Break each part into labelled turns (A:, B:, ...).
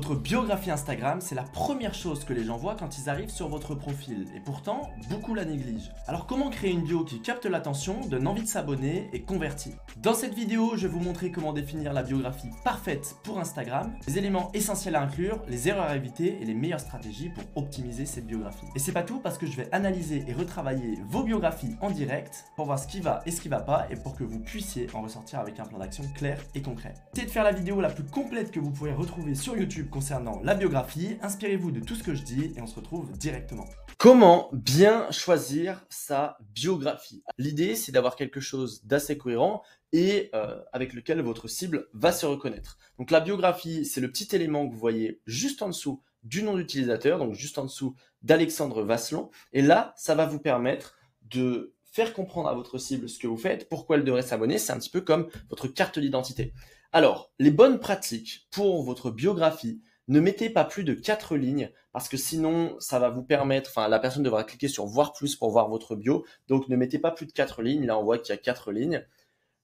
A: Votre biographie Instagram, c'est la première chose que les gens voient quand ils arrivent sur votre profil. Et pourtant, beaucoup la négligent. Alors comment créer une bio qui capte l'attention, donne envie de s'abonner et convertit? Dans cette vidéo, je vais vous montrer comment définir la biographie parfaite pour Instagram, les éléments essentiels à inclure, les erreurs à éviter et les meilleures stratégies pour optimiser cette biographie. Et c'est pas tout parce que je vais analyser et retravailler vos biographies en direct pour voir ce qui va et ce qui va pas et pour que vous puissiez en ressortir avec un plan d'action clair et concret. Essayez de faire la vidéo la plus complète que vous pourrez retrouver sur YouTube concernant la biographie. Inspirez-vous de tout ce que je dis et on se retrouve directement. Comment bien choisir sa biographie? L'idée, c'est d'avoir quelque chose d'assez cohérent et avec lequel votre cible va se reconnaître. Donc la biographie, c'est le petit élément que vous voyez juste en dessous du nom d'utilisateur, donc juste en dessous d'Alexandre Vasselon. Et là, ça va vous permettre de faire comprendre à votre cible ce que vous faites, pourquoi elle devrait s'abonner. C'est un petit peu comme votre carte d'identité. Alors, les bonnes pratiques pour votre biographie, ne mettez pas plus de 4 lignes parce que sinon, ça va vous permettre, la personne devra cliquer sur voir plus pour voir votre bio. Donc, ne mettez pas plus de 4 lignes. Là, on voit qu'il y a 4 lignes.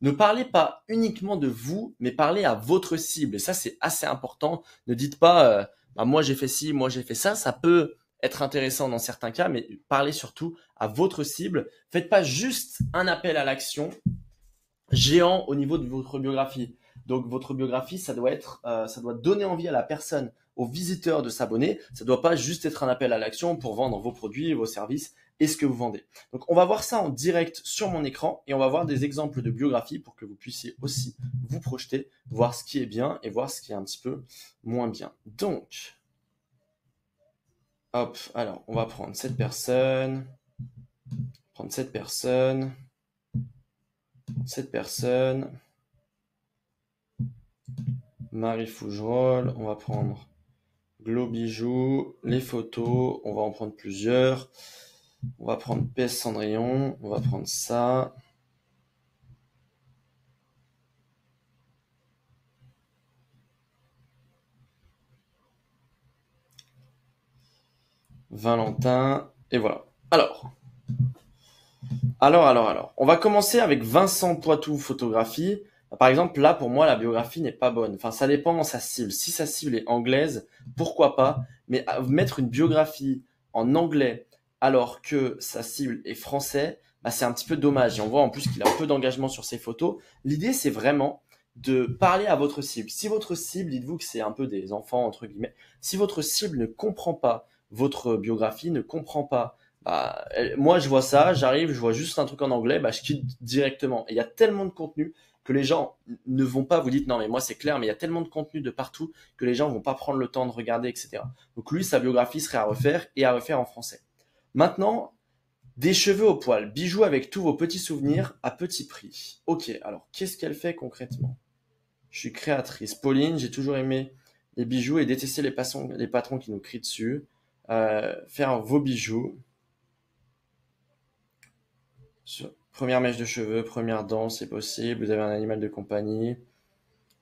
A: Ne parlez pas uniquement de vous, mais parlez à votre cible. Et ça, c'est assez important. Ne dites pas, moi j'ai fait ci, moi j'ai fait ça. Ça peut être intéressant dans certains cas, mais parlez surtout à votre cible. Faites pas juste un appel à l'action géant au niveau de votre biographie. Donc votre biographie, ça doit donner envie à la personne, au visiteur de s'abonner. Ça doit pas juste être un appel à l'action pour vendre vos produits, vos services et ce que vous vendez. Donc on va voir ça en direct sur mon écran et on va voir des exemples de biographie pour que vous puissiez aussi vous projeter, voir ce qui est bien et voir ce qui est un petit peu moins bien. Donc, hop, alors on va prendre cette personne, Marie Fougerolles, on va prendre Glo Bijoux, les photos, on va en prendre plusieurs. On va prendre PS Cendrillon, on va prendre ça. Valentin, et voilà. Alors. On va commencer avec Vincent Poitou photographie. Par exemple, là, pour moi, la biographie n'est pas bonne. Enfin, ça dépend de sa cible. Si sa cible est anglaise, pourquoi pas. Mais mettre une biographie en anglais alors que sa cible est français, c'est un petit peu dommage. Et on voit en plus qu'il a peu d'engagement sur ses photos. L'idée, c'est vraiment de parler à votre cible. Si votre cible, dites-vous que c'est un peu des enfants, entre guillemets. Si votre cible ne comprend pas votre biographie, ne comprend pas moi je vois ça, j'arrive, je vois juste un truc en anglais, je quitte directement. Et il y a tellement de contenu que les gens ne vont pas vous dire non mais moi c'est clair, mais il y a tellement de contenu de partout que les gens vont pas prendre le temps de regarder, etc. Donc lui, sa biographie serait à refaire et à refaire en français. Maintenant, des cheveux au poil, bijoux avec tous vos petits souvenirs à petit prix. Ok, alors qu'est-ce qu'elle fait concrètement? Je suis créatrice. Pauline, j'ai toujours aimé les bijoux et détesté les patrons qui nous crient dessus. Faire vos bijoux. Première mèche de cheveux, première dent, c'est possible. Vous avez un animal de compagnie.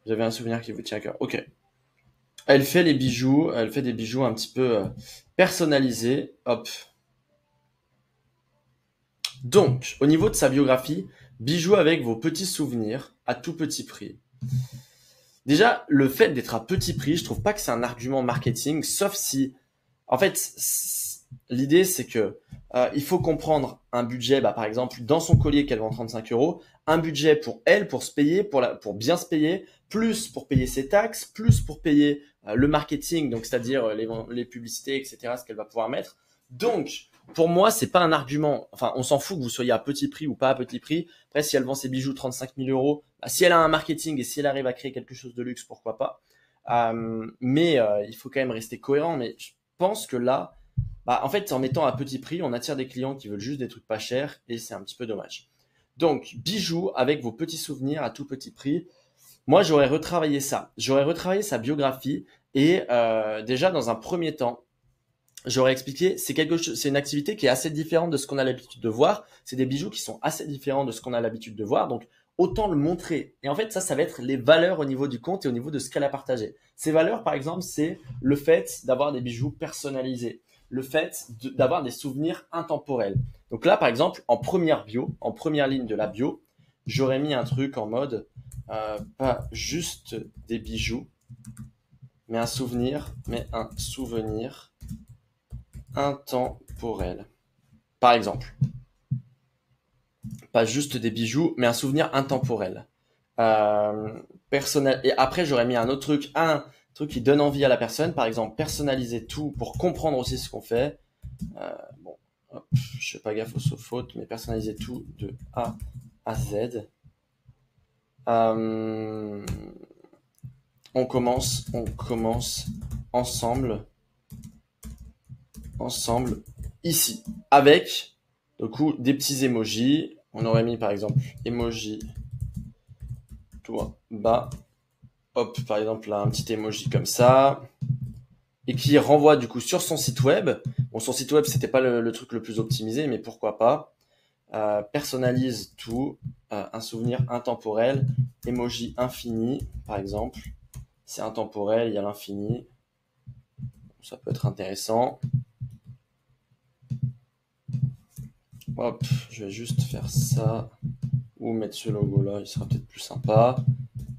A: Vous avez un souvenir qui vous tient à cœur. Ok. Elle fait des bijoux un petit peu personnalisés. Hop. Donc, au niveau de sa biographie, bijoux avec vos petits souvenirs à tout petit prix. Déjà, le fait d'être à petit prix, je trouve pas que c'est un argument marketing, sauf si, en fait, l'idée c'est que il faut comprendre un budget, par exemple, dans son collier qu'elle vend 35 €, un budget pour elle, pour se payer, pour bien se payer, plus pour payer ses taxes, plus pour payer le marketing, donc c'est-à-dire les publicités, etc., ce qu'elle va pouvoir mettre. Donc, pour moi, c'est pas un argument. Enfin, on s'en fout que vous soyez à petit prix ou pas à petit prix. Après, si elle vend ses bijoux 35 000 €, si elle a un marketing et si elle arrive à créer quelque chose de luxe, pourquoi pas. Mais il faut quand même rester cohérent. Mais je pense que là, en fait, en mettant à petit prix, on attire des clients qui veulent juste des trucs pas chers et c'est un petit peu dommage. Donc, bijoux avec vos petits souvenirs à tout petit prix. Moi, j'aurais retravaillé ça. J'aurais retravaillé sa biographie et déjà, dans un premier temps, j'aurais expliqué, c'est une activité qui est assez différente de ce qu'on a l'habitude de voir. C'est des bijoux qui sont assez différents de ce qu'on a l'habitude de voir. Donc, autant le montrer. Et en fait, ça va être les valeurs au niveau du compte et au niveau de ce qu'elle a partagé. Ces valeurs, par exemple, c'est le fait d'avoir des bijoux personnalisés, le fait d'avoir des souvenirs intemporels. Donc là, par exemple, en première ligne de la bio, j'aurais mis un truc en mode pas juste des bijoux, mais un souvenir intemporel. Par exemple. Pas juste des bijoux, mais un souvenir intemporel. Personnel. Et après, j'aurais mis un autre truc, un truc qui donne envie à la personne. Par exemple, personnaliser tout pour comprendre aussi ce qu'on fait. Bon, hop, je fais pas gaffe aux fautes, mais personnaliser tout de A à Z. On commence ensemble ici avec du coup des petits emojis. On aurait mis par exemple emoji toi bas, hop, par exemple là un petit emoji comme ça, et qui renvoie du coup sur son site web. Bon, son site web c'était pas le truc le plus optimisé, mais pourquoi pas. Personnalise tout, un souvenir intemporel, emoji infini par exemple. C'est intemporel, il y a l'infini. Ça peut être intéressant. Hop, je vais juste faire ça. Ou mettre ce logo là, il sera peut-être plus sympa.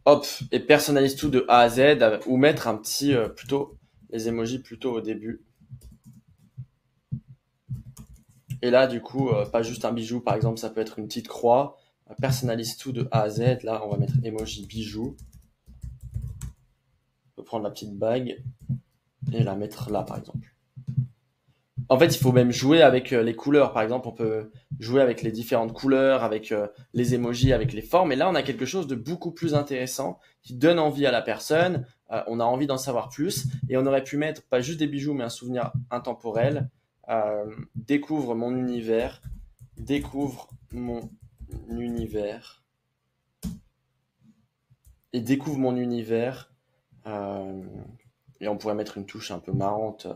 A: Hop, et personnalise tout de A à Z. Ou mettre un petit, plutôt, les emojis plutôt au début. Et là, du coup, pas juste un bijou, par exemple, ça peut être une petite croix. Personnalise tout de A à Z. Là, on va mettre emoji bijou. On peut prendre la petite bague et la mettre là, par exemple. En fait, il faut même jouer avec les couleurs. Par exemple, on peut jouer avec les différentes couleurs, avec les emojis, avec les formes. Et là, on a quelque chose de beaucoup plus intéressant qui donne envie à la personne. On a envie d'en savoir plus. Et on aurait pu mettre pas juste des bijoux, mais un souvenir intemporel. Découvre mon univers. Découvre mon univers. Et découvre mon univers. Et on pourrait mettre une touche un peu marrante.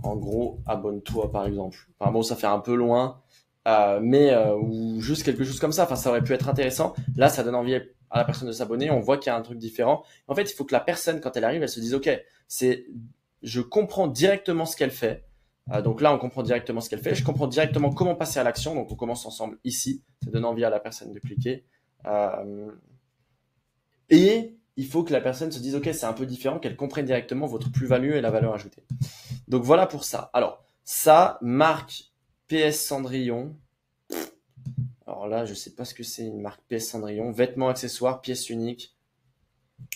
A: En gros, abonne-toi par exemple. Enfin bon, ça fait un peu loin, ou juste quelque chose comme ça. Enfin, ça aurait pu être intéressant. Là, ça donne envie à la personne de s'abonner. On voit qu'il y a un truc différent. En fait, il faut que la personne, quand elle arrive, elle se dise, ok, je comprends directement ce qu'elle fait. Donc là, on comprend directement ce qu'elle fait. Je comprends directement comment passer à l'action. Donc, on commence ensemble ici. Ça donne envie à la personne de cliquer. Et il faut que la personne se dise, ok, c'est un peu différent, qu'elle comprenne directement votre plus-value et la valeur ajoutée. Donc voilà pour ça. Alors, ça, marque PS Cendrillon. Alors là, je sais pas ce que c'est une marque PS Cendrillon. Vêtements, accessoires, pièces uniques.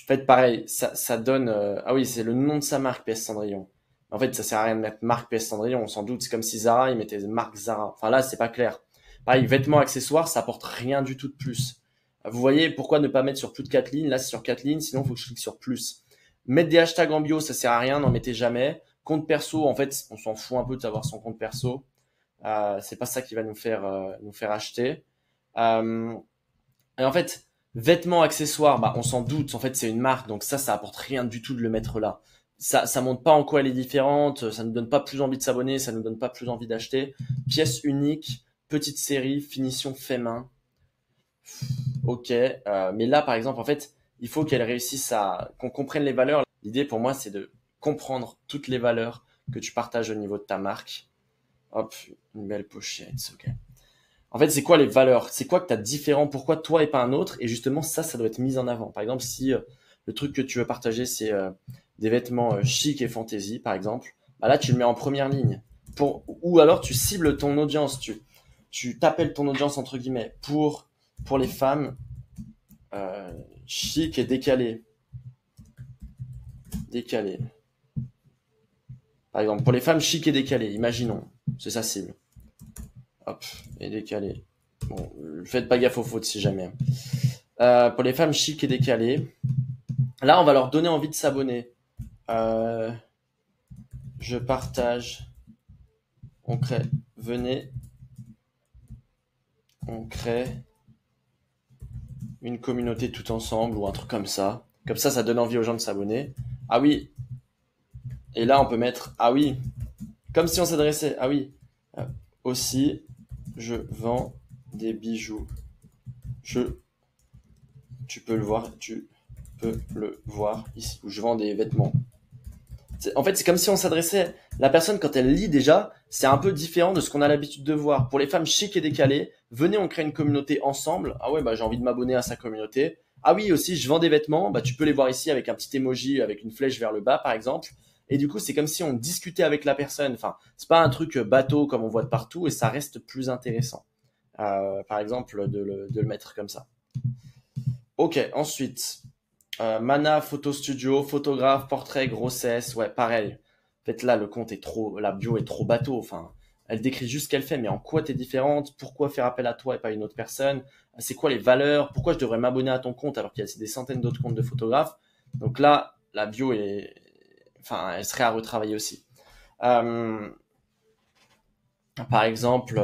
A: En fait, pareil, ça donne... ah oui, c'est le nom de sa marque, PS Cendrillon. En fait, ça sert à rien de mettre marque PS Cendrillon, on s'en doute. C'est comme si Zara, ils mettaient marque Zara. Enfin là, c'est pas clair. Pareil, vêtements, accessoires, ça apporte rien du tout de plus. Vous voyez, pourquoi ne pas mettre sur plus de 4 lignes? Là, c'est sur 4 lignes, sinon il faut que je clique sur plus. Mettre des hashtags en bio, ça sert à rien, n'en mettez jamais. Compte perso, en fait, on s'en fout un peu de savoir son compte perso. C'est pas ça qui va nous faire acheter. Et en fait, vêtements, accessoires, bah, on s'en doute. En fait, c'est une marque, donc ça apporte rien du tout de le mettre là. Ça montre pas en quoi elle est différente. Ça nous donne pas plus envie de s'abonner. Ça nous donne pas plus envie d'acheter. Pièce unique, petite série, finition fait main. Ok, mais là, par exemple, en fait, il faut qu'elle réussisse qu'on comprenne les valeurs. L'idée pour moi, c'est de comprendre toutes les valeurs que tu partages au niveau de ta marque. Hop, une belle pochette, ok. En fait, c'est quoi les valeurs? C'est quoi que tu as différent? Pourquoi toi et pas un autre? Et justement, ça doit être mis en avant. Par exemple, si le truc que tu veux partager, c'est des vêtements chic et fantasy, par exemple, bah là, tu le mets en première ligne. Ou alors, tu cibles ton audience. Tu t'appelles ton audience, entre guillemets, pour les femmes chic et décalées. Par exemple, pour les femmes chic et décalées, imaginons, c'est sa cible. Hop, et décalées. Bon, faites pas gaffe aux fautes si jamais. Pour les femmes chic et décalées, là, on va leur donner envie de s'abonner. Je partage. On crée. Venez. On crée une communauté tout ensemble ou un truc comme ça. Comme ça donne envie aux gens de s'abonner. Ah oui. Et là, on peut mettre ah oui. Comme si on s'adressait. Ah oui. Aussi, je vends des bijoux. Tu peux le voir ici. Où je vends des vêtements. En fait, c'est comme si on s'adressait. La personne, quand elle lit déjà, c'est un peu différent de ce qu'on a l'habitude de voir. Pour les femmes chic et décalées, Venez, on crée une communauté ensemble. Ah ouais, bah j'ai envie de m'abonner à sa communauté. Ah oui, aussi, je vends des vêtements. Bah tu peux les voir ici avec un petit emoji, avec une flèche vers le bas, par exemple. Et du coup, c'est comme si on discutait avec la personne. Enfin, c'est pas un truc bateau comme on voit de partout et ça reste plus intéressant. Par exemple, de le mettre comme ça. Ok, ensuite, Mana Photo Studio, photographe, portrait, grossesse, ouais, pareil. En fait, là, le compte est trop, la bio est trop bateau. Enfin, elle décrit juste ce qu'elle fait, mais en quoi t'es différente, pourquoi faire appel à toi et pas à une autre personne, c'est quoi les valeurs, pourquoi je devrais m'abonner à ton compte alors qu'il y a des centaines d'autres comptes de photographes. Donc là, la bio est, enfin, elle serait à retravailler aussi. Par exemple,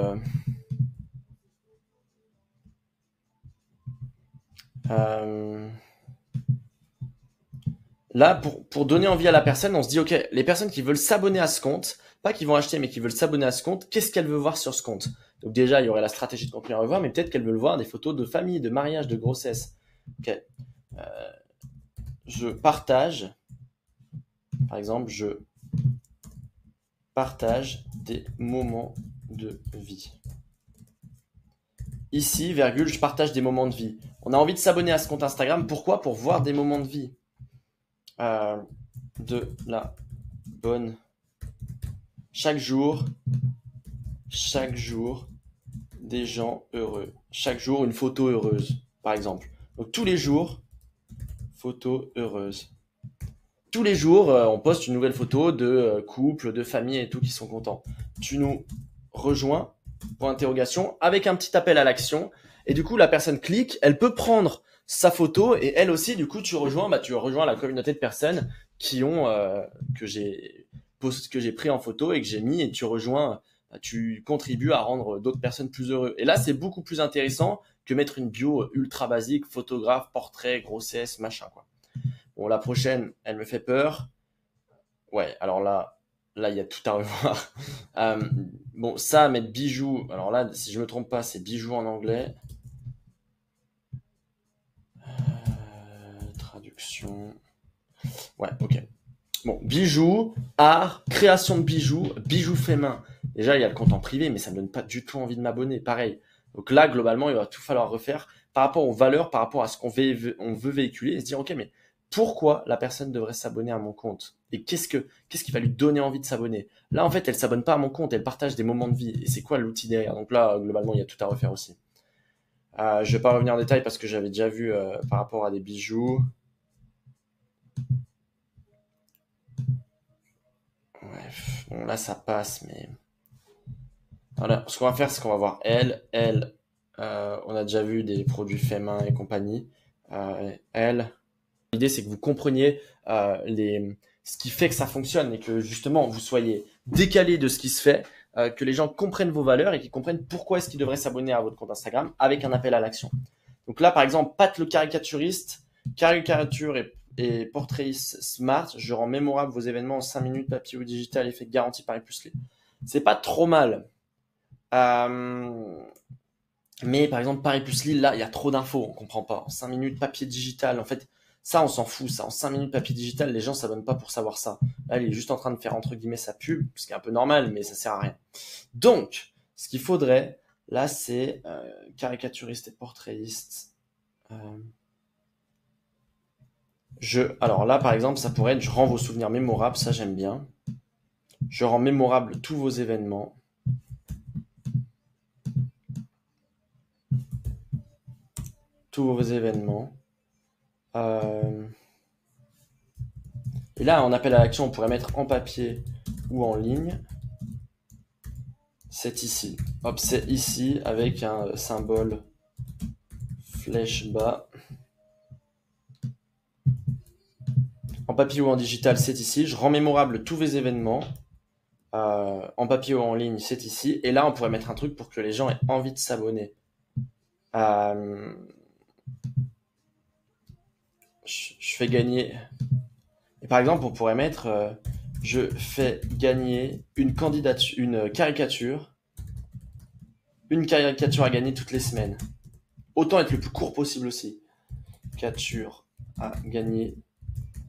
A: là, pour donner envie à la personne, on se dit, OK, les personnes qui veulent s'abonner à ce compte, pas qui vont acheter, mais qui veulent s'abonner à ce compte, qu'est-ce qu'elles veulent voir sur ce compte? Donc déjà, il y aurait la stratégie de contenu à revoir, mais peut-être qu'elles veulent voir des photos de famille, de mariage, de grossesse. OK. Je partage, par exemple, je partage des moments de vie. Ici, virgule, je partage des moments de vie. On a envie de s'abonner à ce compte Instagram. Pourquoi? Pour voir des moments de vie. De la bonne. Chaque jour, des gens heureux. Chaque jour, une photo heureuse, par exemple. Donc tous les jours, photo heureuse. Tous les jours, on poste une nouvelle photo de couple, de famille et tout qui sont contents. Tu nous rejoins, pour interrogation, avec un petit appel à l'action. Et du coup, la personne clique, elle peut prendre sa photo et elle aussi, du coup, tu rejoins la communauté de personnes qui ont que j'ai pris en photo et que j'ai mis et tu contribues à rendre d'autres personnes plus heureux. Et là, c'est beaucoup plus intéressant que mettre une bio ultra basique, photographe, portrait, grossesse, machin, quoi. Bon, la prochaine, elle me fait peur. Ouais, alors là, il y a tout à revoir. Bon, ça, mettre bijoux. Alors là, si je me trompe pas, c'est bijoux en anglais. Traduction. Ouais, ok. Bon, bijoux, art, création de bijoux, bijoux fait main. Déjà, il y a le compte en privé, mais ça me donne pas du tout envie de m'abonner. Pareil. Donc là, globalement, il va tout falloir refaire par rapport aux valeurs, par rapport à ce qu'on veut véhiculer et se dire, ok, mais pourquoi la personne devrait s'abonner à mon compte? Et qu'est-ce qui va lui donner envie de s'abonner? Là, en fait, elle s'abonne pas à mon compte, elle partage des moments de vie. Et c'est quoi l'outil derrière? Donc là, globalement, il y a tout à refaire aussi. Je vais pas revenir en détail parce que j'avais déjà vu par rapport à des bijoux. Bref, bon là ça passe, mais voilà. Ce qu'on va faire, c'est qu'on va voir elle. On a déjà vu des produits faits main et compagnie. Elle. L'idée, c'est que vous compreniez ce qui fait que ça fonctionne et que justement vous soyez décalé de ce qui se fait, que les gens comprennent vos valeurs et qu'ils comprennent pourquoi est-ce qu'ils devraient s'abonner à votre compte Instagram avec un appel à l'action. Donc là, par exemple, Pat le caricaturiste, caricature et portraitiste smart, je rends mémorable vos événements en 5 minutes, papier ou digital, effet garanti Paris Plus. C'est pas trop mal. Mais par exemple, Paris Plus Lille, là, il y a trop d'infos, on comprend pas. En 5 minutes, papier digital, en fait, ça, on s'en fout, ça. En 5 minutes, papier digital, les gens s'abonnent pas pour savoir ça. Là, il est juste en train de faire, entre guillemets, sa pub, ce qui est un peu normal, mais ça sert à rien. Donc, ce qu'il faudrait, là, c'est caricaturiste et portraitiste. Alors là, par exemple, ça pourrait être, je rends vos souvenirs mémorables, ça, j'aime bien. Je rends mémorable tous vos événements. Tous vos événements. Et là, en appel à l'action, on pourrait mettre en papier ou en ligne. C'est ici. Hop, c'est ici avec un symbole flèche bas. En papier ou en digital, c'est ici. Je rends mémorable tous vos événements. En papier ou en ligne, c'est ici. Et là, on pourrait mettre un truc pour que les gens aient envie de s'abonner. Je fais gagner. Et par exemple, on pourrait mettre je fais gagner une caricature. Une caricature à gagner toutes les semaines. Autant être le plus court possible aussi. Caricature à gagner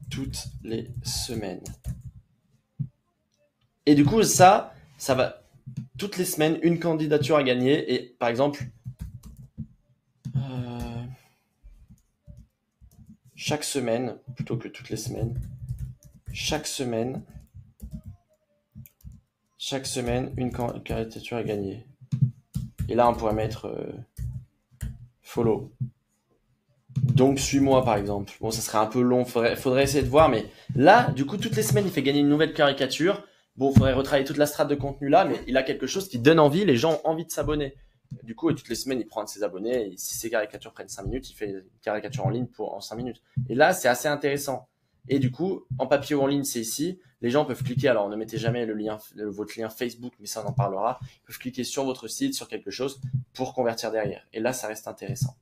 A: toutes les semaines. Et du coup, ça va toutes les semaines, une candidature à gagner. Et par exemple, chaque semaine, plutôt que toutes les semaines, chaque semaine, une candidature à gagner. Et là, on pourrait mettre follow. Donc, suis-moi, par exemple. Bon, ça serait un peu long, faudrait essayer de voir, mais là, du coup, toutes les semaines, il fait gagner une nouvelle caricature. Bon, il faudrait retravailler toute la strate de contenu là, mais il a quelque chose qui donne envie, les gens ont envie de s'abonner. Du coup, toutes les semaines, il prend un de ses abonnés, et si ses caricatures prennent 5 minutes, il fait une caricature en ligne en 5 minutes. Et là, c'est assez intéressant. Et du coup, en papier ou en ligne, c'est ici. Les gens peuvent cliquer, alors ne mettez jamais votre lien Facebook, mais ça on en parlera. Ils peuvent cliquer sur votre site, sur quelque chose, pour convertir derrière. Et là, ça reste intéressant.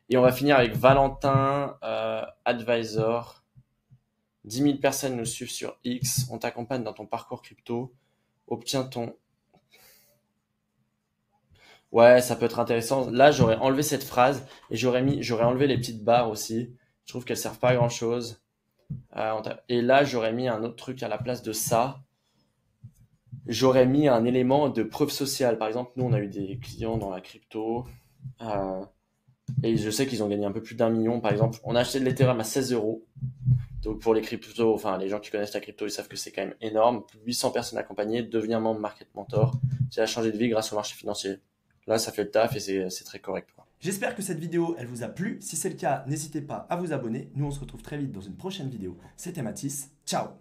A: Et on va finir avec Valentin, Advisor. 10 000 personnes nous suivent sur X. On t'accompagne dans ton parcours crypto. Obtiens ton... Ouais, ça peut être intéressant. Là, j'aurais enlevé cette phrase et j'aurais enlevé les petites barres aussi. Je trouve qu'elles servent pas à grand chose. Et là, j'aurais mis un autre truc à la place de ça. J'aurais mis un élément de preuve sociale. Par exemple, nous, on a eu des clients dans la crypto. Et je sais qu'ils ont gagné un peu plus d'1 million. Par exemple, on a acheté de l'Ethereum à 16 euros. Donc pour les cryptos, enfin les gens qui connaissent la crypto, ils savent que c'est quand même énorme. 800 personnes accompagnées, devenir membre Market Mentor. C'est à changer de vie grâce au marché financier. Là, ça fait le taf et c'est très correct, quoi. J'espère que cette vidéo, elle vous a plu. Si c'est le cas, n'hésitez pas à vous abonner. Nous, on se retrouve très vite dans une prochaine vidéo. C'était Mathis. Ciao!